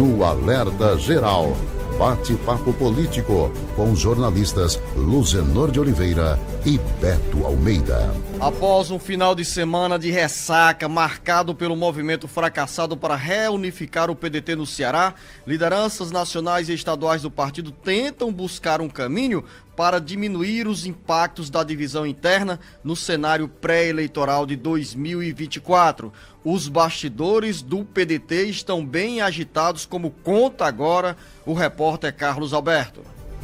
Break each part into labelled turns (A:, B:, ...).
A: no Alerta Geral. Bate-papo político com os jornalistas Luzenor de Oliveira e Beto Almeida.
B: Após um final de semana de ressaca marcado pelo movimento fracassado para reunificar o PDT no Ceará, lideranças nacionais e estaduais do partido tentam buscar um caminho para diminuir os impactos da divisão interna no cenário pré-eleitoral de 2024. Os bastidores do PDT estão bem agitados, como conta agora o repórter Carlos Alberto.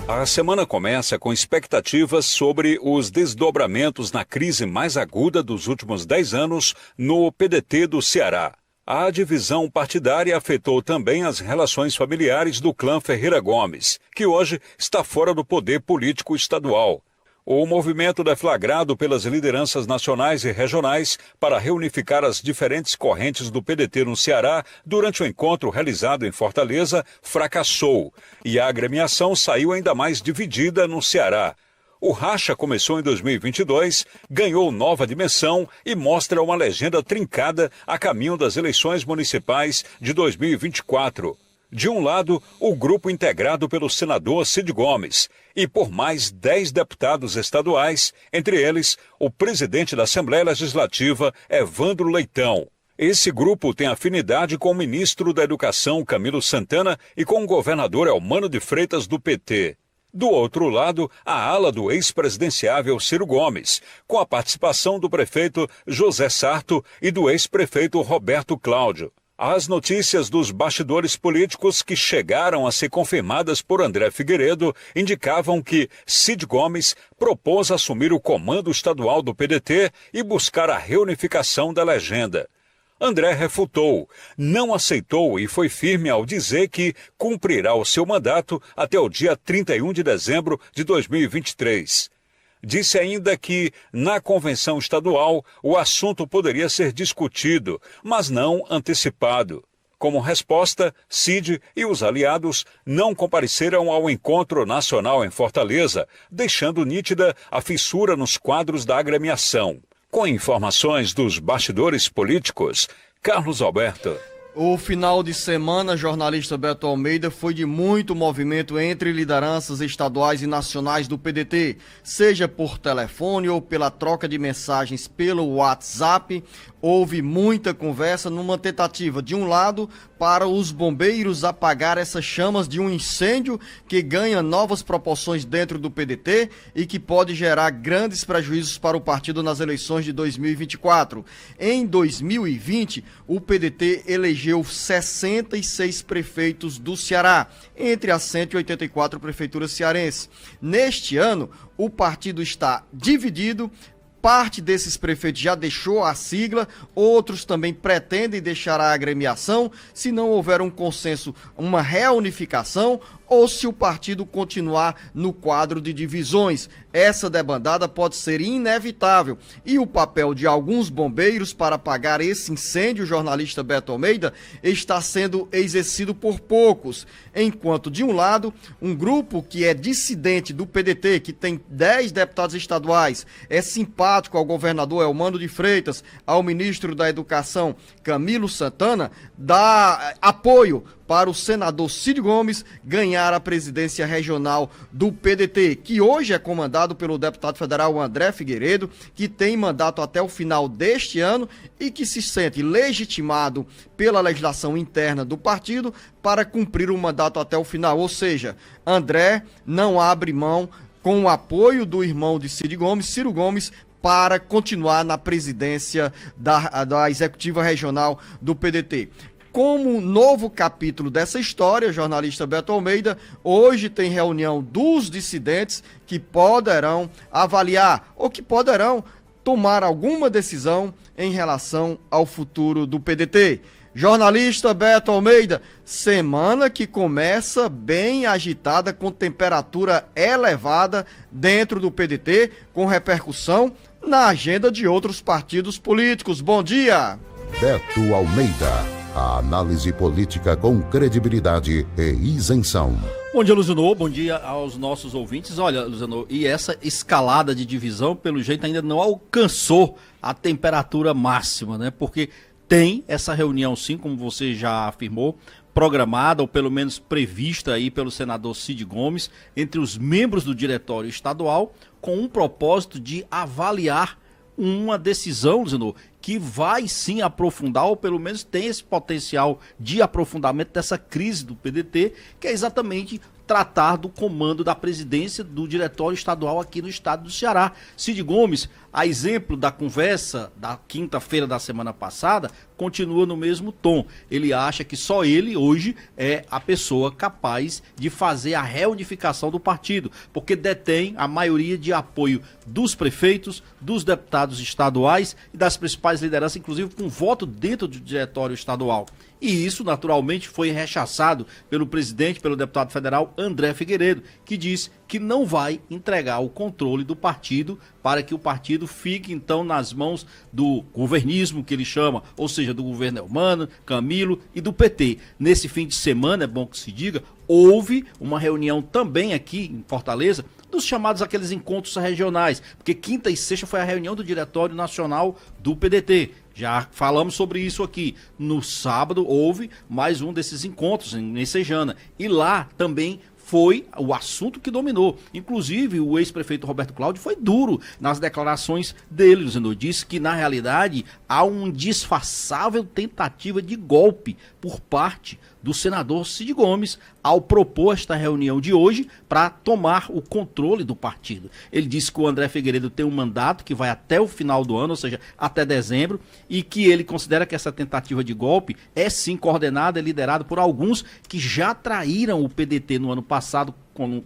C: A semana começa com expectativas sobre os desdobramentos na crise mais aguda dos últimos 10 anos no PDT do Ceará. A divisão partidária afetou também as relações familiares do clã Ferreira Gomes, que hoje está fora do poder político estadual. O movimento deflagrado pelas lideranças nacionais e regionais para reunificar as diferentes correntes do PDT no Ceará durante o encontro realizado em Fortaleza fracassou, e a agremiação saiu ainda mais dividida no Ceará. O racha começou em 2022, ganhou nova dimensão e mostra uma legenda trincada a caminho das eleições municipais de 2024. De um lado, o grupo integrado pelo senador Cid Gomes e por mais 10 deputados estaduais, entre eles o presidente da Assembleia Legislativa, Evandro Leitão. Esse grupo tem afinidade com o ministro da Educação, Camilo Santana, e com o governador Elmano de Freitas, do PT. Do outro lado, a ala do ex-presidenciável Ciro Gomes, com a participação do prefeito José Sarto e do ex-prefeito Roberto Cláudio. As notícias dos bastidores políticos que chegaram a ser confirmadas por André Figueiredo indicavam que Cid Gomes propôs assumir o comando estadual do PDT e buscar a reunificação da legenda. André refutou, não aceitou e foi firme ao dizer que cumprirá o seu mandato até o dia 31 de dezembro de 2023. Disse ainda que, na convenção estadual, o assunto poderia ser discutido, mas não antecipado. Como resposta, Cid e os aliados não compareceram ao encontro nacional em Fortaleza, deixando nítida a fissura nos quadros da agremiação. Com informações dos bastidores políticos, Carlos Alberto.
B: O final de semana, jornalista Beto Almeida, foi de muito movimento entre lideranças estaduais e nacionais do PDT, seja por telefone ou pela troca de mensagens pelo WhatsApp. Houve muita conversa numa tentativa, de um lado, para os bombeiros apagar essas chamas de um incêndio que ganha novas proporções dentro do PDT e que pode gerar grandes prejuízos para o partido nas eleições de 2024. Em 2020, o PDT elegeu 66 prefeitos do Ceará, entre as 184 prefeituras cearenses. Neste ano, o partido está dividido. Parte desses prefeitos já deixou a sigla, outros também pretendem deixar a agremiação, se não houver um consenso, uma reunificação, ou se o partido continuar no quadro de divisões. Essa debandada pode ser inevitável. E o papel de alguns bombeiros para apagar esse incêndio, jornalista Beto Almeida, está sendo exercido por poucos. Enquanto, de um lado, um grupo que é dissidente do PDT, que tem 10 deputados estaduais, é simpático ao governador Elmano de Freitas, ao ministro da Educação, Camilo Santana, dá apoio para o senador Cid Gomes ganhar a presidência regional do PDT, que hoje é comandado pelo deputado federal André Figueiredo, que tem mandato até o final deste ano e que se sente legitimado pela legislação interna do partido para cumprir o mandato até o final. Ou seja, André não abre mão, com o apoio do irmão de Cid Gomes, Ciro Gomes, para continuar na presidência da executiva regional do PDT. Como novo capítulo dessa história, jornalista Beto Almeida, hoje tem reunião dos dissidentes que poderão avaliar ou que poderão tomar alguma decisão em relação ao futuro do PDT. Jornalista Beto Almeida, semana que começa bem agitada, com temperatura elevada dentro do PDT, com repercussão na agenda de outros partidos políticos. Bom dia!
A: Beto Almeida, a análise política com credibilidade e isenção.
D: Bom dia, Luzenor, bom dia aos nossos ouvintes. Olha, Luzenor, e essa escalada de divisão, pelo jeito, ainda não alcançou a temperatura máxima, né? Porque tem essa reunião, sim, como você já afirmou, programada, ou pelo menos prevista aí pelo senador Cid Gomes, entre os membros do diretório estadual, com um propósito de avaliar uma decisão, Zenor, que vai sim aprofundar, ou pelo menos tem esse potencial de aprofundamento dessa crise do PDT, que é exatamente tratar do comando da presidência do diretório estadual aqui no estado do Ceará. Cid Gomes, a exemplo da conversa da quinta-feira da semana passada, continua no mesmo tom. Ele acha que só ele hoje é a pessoa capaz de fazer a reunificação do partido, porque detém a maioria de apoio dos prefeitos, dos deputados estaduais e das principais lideranças, inclusive com voto dentro do diretório estadual. E isso, naturalmente, foi rechaçado pelo presidente, pelo deputado federal André Figueiredo, que disse que não vai entregar o controle do partido para que o partido fique, então, nas mãos do governismo, que ele chama, ou seja, do governo Elmano, Camilo e do PT. Nesse fim de semana, é bom que se diga, houve uma reunião também aqui em Fortaleza, dos chamados aqueles encontros regionais, porque quinta e sexta foi a reunião do Diretório Nacional do PDT. Já falamos sobre isso aqui. No sábado houve mais um desses encontros em Sejana. E lá também foi o assunto que dominou. Inclusive, o ex-prefeito Roberto Cláudio foi duro nas declarações dele, dizendo, disse que, na realidade, há uma indisfaçável tentativa de golpe por parte do senador Cid Gomes ao propor esta reunião de hoje para tomar o controle do partido. Ele disse que o André Figueiredo tem um mandato que vai até o final do ano, ou seja, até dezembro, e que ele considera que essa tentativa de golpe é sim coordenada e liderada por alguns que já traíram o PDT no ano passado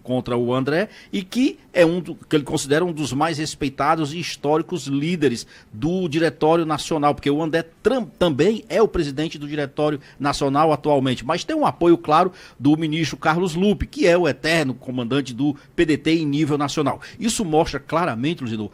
D: contra o André, e que é que ele considera um dos mais respeitados e históricos líderes do Diretório Nacional, porque o André também é o presidente do Diretório Nacional atualmente, mas tem um apoio, claro, do ministro Carlos Lupe, que é o eterno comandante do PDT em nível nacional. Isso mostra claramente, Luciano,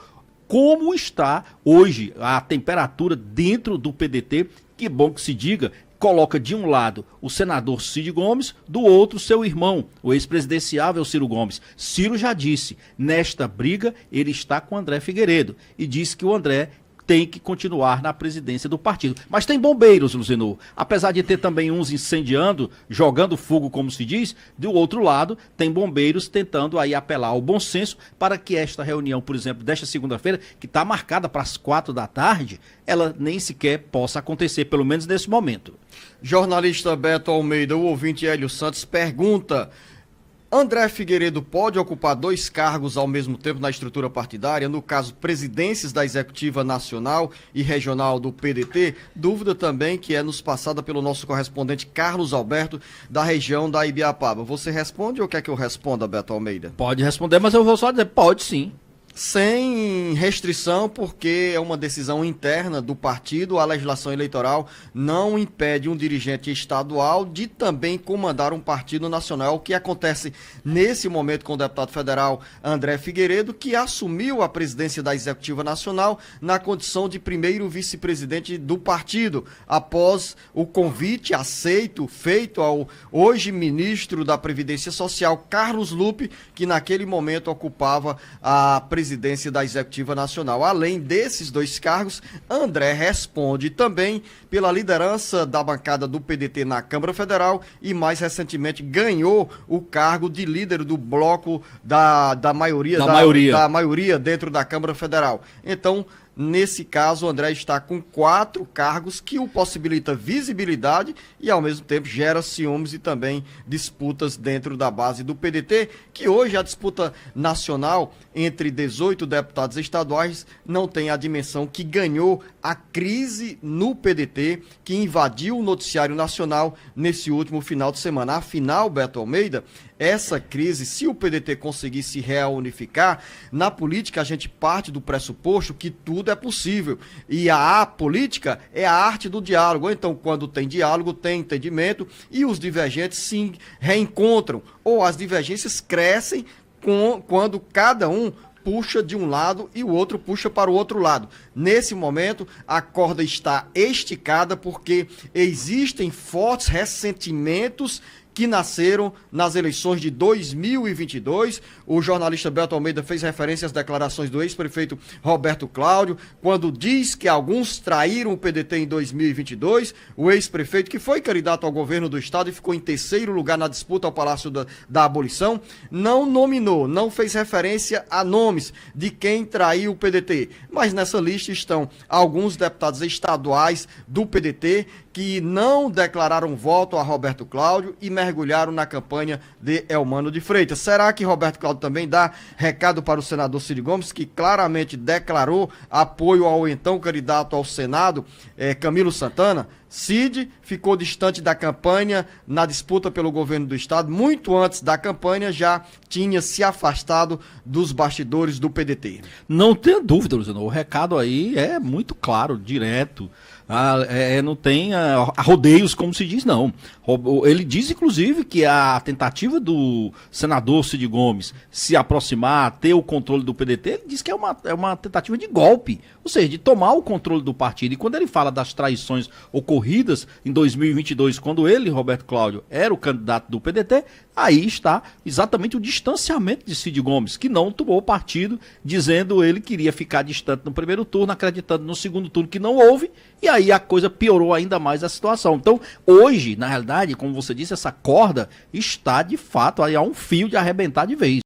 D: como está hoje a temperatura dentro do PDT, que bom que se diga, coloca de um lado o senador Cid Gomes, do outro seu irmão, o ex-presidenciável Ciro Gomes. Ciro já disse, nesta briga ele está com o André Figueiredo e disse que o André tem que continuar na presidência do partido. Mas tem bombeiros, Luciano, apesar de ter também uns incendiando, jogando fogo, como se diz, do outro lado tem bombeiros tentando aí apelar ao bom senso para que esta reunião, por exemplo, desta segunda-feira, que está marcada para as 4 da tarde, ela nem sequer possa acontecer, pelo menos nesse momento.
B: Jornalista Beto Almeida, o ouvinte Hélio Santos pergunta: André Figueiredo pode ocupar 2 cargos ao mesmo tempo na estrutura partidária, no caso, presidências da Executiva Nacional e Regional do PDT? Dúvida também que é nos passada pelo nosso correspondente Carlos Alberto, da região da Ibiapaba. Você responde ou quer que eu responda, Beto Almeida?
D: Pode responder, mas eu vou só dizer, pode sim.
B: Sem restrição, porque é uma decisão interna do partido. A legislação eleitoral não impede um dirigente estadual de também comandar um partido nacional, o que acontece nesse momento com o deputado federal André Figueiredo, que assumiu a presidência da Executiva Nacional na condição de primeiro vice-presidente do partido, após o convite feito ao hoje ministro da Previdência Social, Carlos Lupe, que naquele momento ocupava a presidência da Executiva Nacional. Além desses 2 cargos, André responde também pela liderança da bancada do PDT na Câmara Federal e, mais recentemente, ganhou o cargo de líder do bloco da maioria dentro da Câmara Federal. Então, nesse caso, o André está com 4 cargos que o possibilita visibilidade e, ao mesmo tempo, gera ciúmes e também disputas dentro da base do PDT, que hoje a disputa nacional entre 18 deputados estaduais não tem a dimensão que ganhou a crise no PDT, que invadiu o noticiário nacional nesse último final de semana. Afinal, Beto Almeida, essa crise, se o PDT conseguir se reunificar, na política a gente parte do pressuposto que tudo é possível. E a política é a arte do diálogo. Então, quando tem diálogo, tem entendimento e os divergentes se reencontram. Ou as divergências crescem quando cada um puxa de um lado e o outro puxa para o outro lado. Nesse momento, a corda está esticada porque existem fortes ressentimentos que nasceram nas eleições de 2022. O jornalista Beto Almeida fez referência às declarações do ex-prefeito Roberto Cláudio, quando diz que alguns traíram o PDT em 2022. O ex-prefeito, que foi candidato ao governo do estado e ficou em terceiro lugar na disputa ao Palácio da Abolição, não nominou, não fez referência a nomes de quem traiu o PDT. Mas nessa lista estão alguns deputados estaduais do PDT que não declararam voto a Roberto Cláudio e mergulharam na campanha de Elmano de Freitas. Será que Roberto Cláudio também dá recado para o senador Cid Gomes, que claramente declarou apoio ao então candidato ao Senado, Camilo Santana? Cid ficou distante da campanha na disputa pelo governo do estado. Muito antes da campanha já tinha se afastado dos bastidores do PDT.
D: Não tenha dúvida, Luciano. O recado aí é muito claro, direto. Não tem rodeios, como se diz, não. Ele diz, inclusive, que a tentativa do senador Cid Gomes se aproximar, ter o controle do PDT, ele diz que é uma tentativa de golpe, ou seja, de tomar o controle do partido. E quando ele fala das traições ocorridas em 2022, quando ele, Roberto Cláudio, era o candidato do PDT, aí está exatamente o distanciamento de Cid Gomes, que não tomou partido, dizendo ele que iria ficar distante no primeiro turno, acreditando no segundo turno que não houve, e aí a coisa piorou ainda mais a situação. Então, hoje, na realidade, como você disse, essa corda está de fato aí a um fio de arrebentar de vez.